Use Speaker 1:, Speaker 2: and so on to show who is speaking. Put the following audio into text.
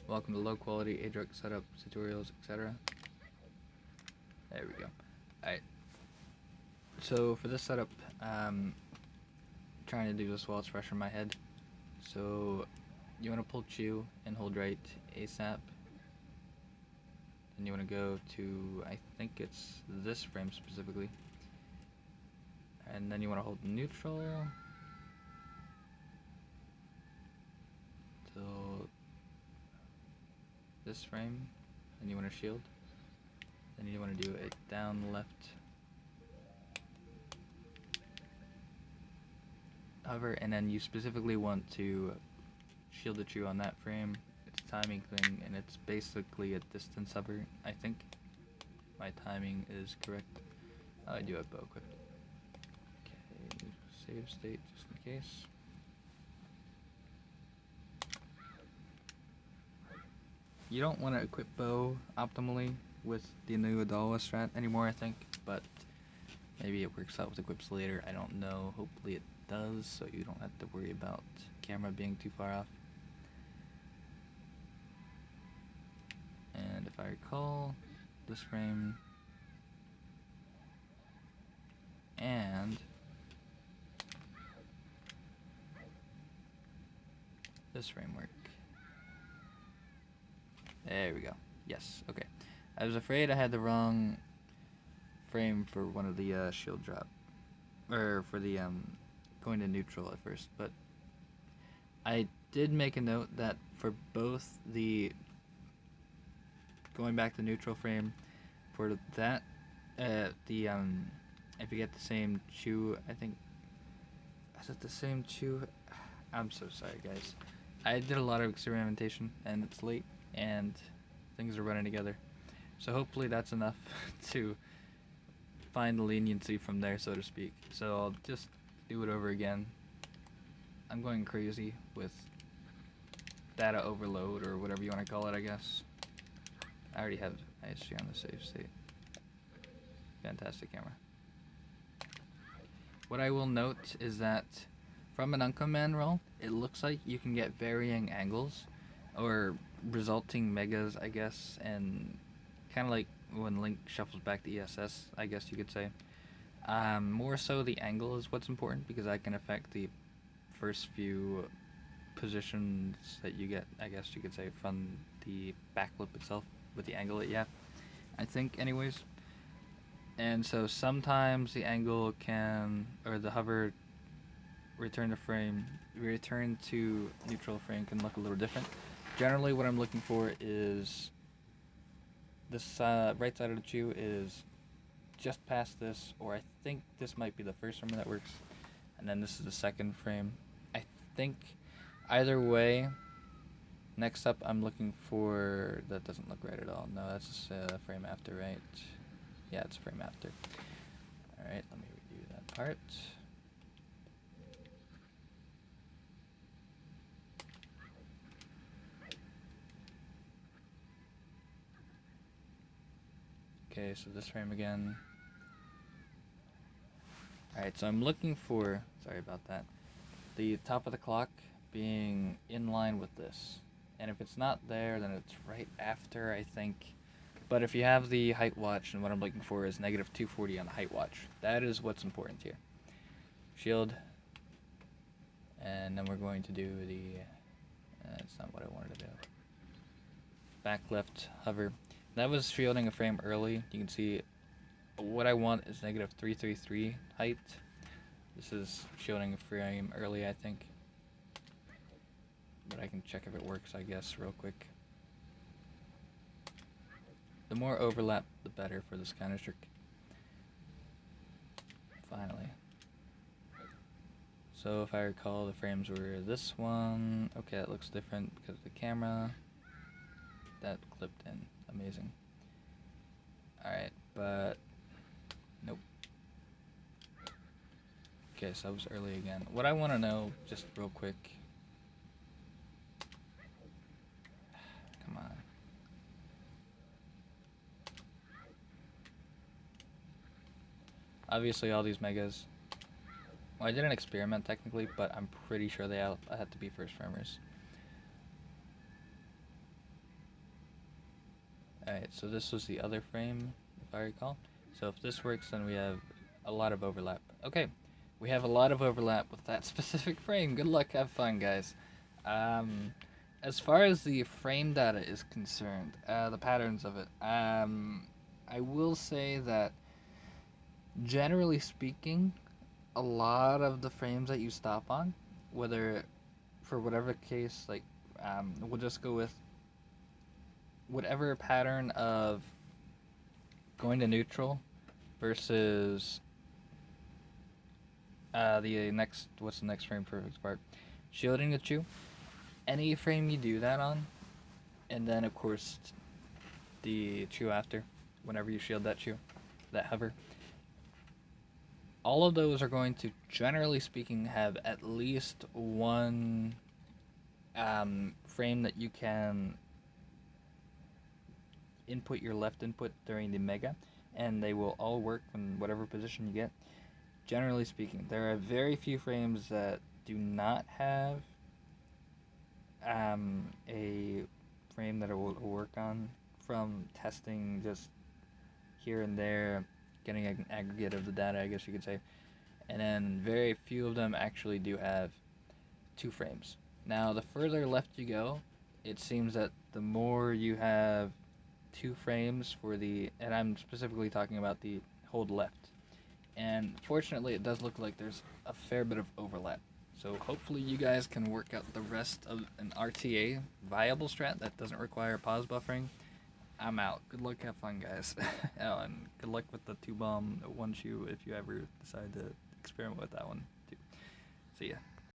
Speaker 1: Welcome to low quality ADRUC setup tutorials, etc. There we go. Alright, so for this setup, trying to do this while it's fresh in my head. So you want to pull Q and hold right ASAP. Then you want to go to, I think it's this frame specifically. And then you want to hold neutral till this frame. Then you want to shield. Then you want to do a down left hover, and then you specifically want to shield the true on that frame. It's a timing thing, and it's basically a distance hover. I think my timing is correct. I do have bow equipped. Okay, save state just in case. You don't want to equip bow optimally with the new Adawa strat anymore, I think, but maybe it works out with equips later. I don't know. Hopefully it does, so you don't have to worry about camera being too far off. And if I recall, this frame and this framework. There we go. Yes, okay. I was afraid I had the wrong frame for one of the shield drop, or for the going to neutral at first, but I did make a note that for both the going back to neutral frame, for that if you get the same chew, I think, is it the same chew? I'm so sorry guys, I did a lot of experimentation and it's late and things are running together, so hopefully that's enough to find the leniency from there, so to speak. So I'll just do it over again. I'm going crazy with data overload, or whatever you want to call it, I guess. I already have ISG on the save state. Fantastic camera. What I will note is that from an unkoman roll, it looks like you can get varying angles, or resulting megas, I guess, and kind of like when Link shuffles back the ESS, I guess you could say. More so the angle is what's important, because that can affect the first few positions that you get, I guess you could say, from the backflip itself with the angle that you have, I think, anyways. And so sometimes the angle can, or the hover return to neutral frame can look a little different. Generally what I'm looking for is this right side of the chew is just past this, or I think this might be the first frame that works, and then this is the second frame. I think either way. Next up I'm looking for, that doesn't look right at all. No, that's a frame after, right? Yeah, it's a frame after. Alright, let me redo that part. Okay, so this frame again. Alright, so I'm looking for, sorry about that, the top of the clock being in line with this. And if it's not there, then it's right after, I think. But if you have the height watch, and what I'm looking for is negative 240 on the height watch. That is what's important here. Shield. And then we're going to do the, that's not what I wanted to do. Back left hover. That was shielding a frame early. You can see what I want is negative 333 height. This is shielding a frame early, I think. But I can check if it works, I guess, real quick. The more overlap, the better for this kind of trick. Finally. So if I recall, the frames were this one. Okay, it looks different because of the camera. That clipped in. Amazing. Alright, but nope. Okay, so I was early again. What I want to know, just real quick. Come on. Obviously, all these megas. Well, I didn't experiment technically, but I'm pretty sure they all had to be first framers. Alright, so this was the other frame, if I recall. So if this works, then we have a lot of overlap. Okay, we have a lot of overlap with that specific frame. Good luck, have fun, guys. As far as the frame data is concerned, the patterns of it, I will say that generally speaking, a lot of the frames that you stop on, whether for whatever case, like we'll just go with whatever pattern of going to neutral versus the next, what's the next frame for this part? Shielding the chew. Any frame you do that on, and then of course the chew after, whenever you shield that chew, that hover, all of those are going to, generally speaking, have at least one frame that you can input your left input during the mega, and they will all work in whatever position you get. Generally speaking, there are very few frames that do not have a frame that it will work on from testing just here and there, getting an aggregate of the data, I guess you could say. And then very few of them actually do have two frames. Now, the further left you go, it seems that the more you have two frames for the, and I'm specifically talking about the hold left. And fortunately, it does look like there's a fair bit of overlap. So hopefully you guys can work out the rest of an RTA viable strat that doesn't require pause buffering. I'm out. Good luck, have fun, guys. Oh, and good luck with the 2-bomb 1 chew if you ever decide to experiment with that one too. See ya.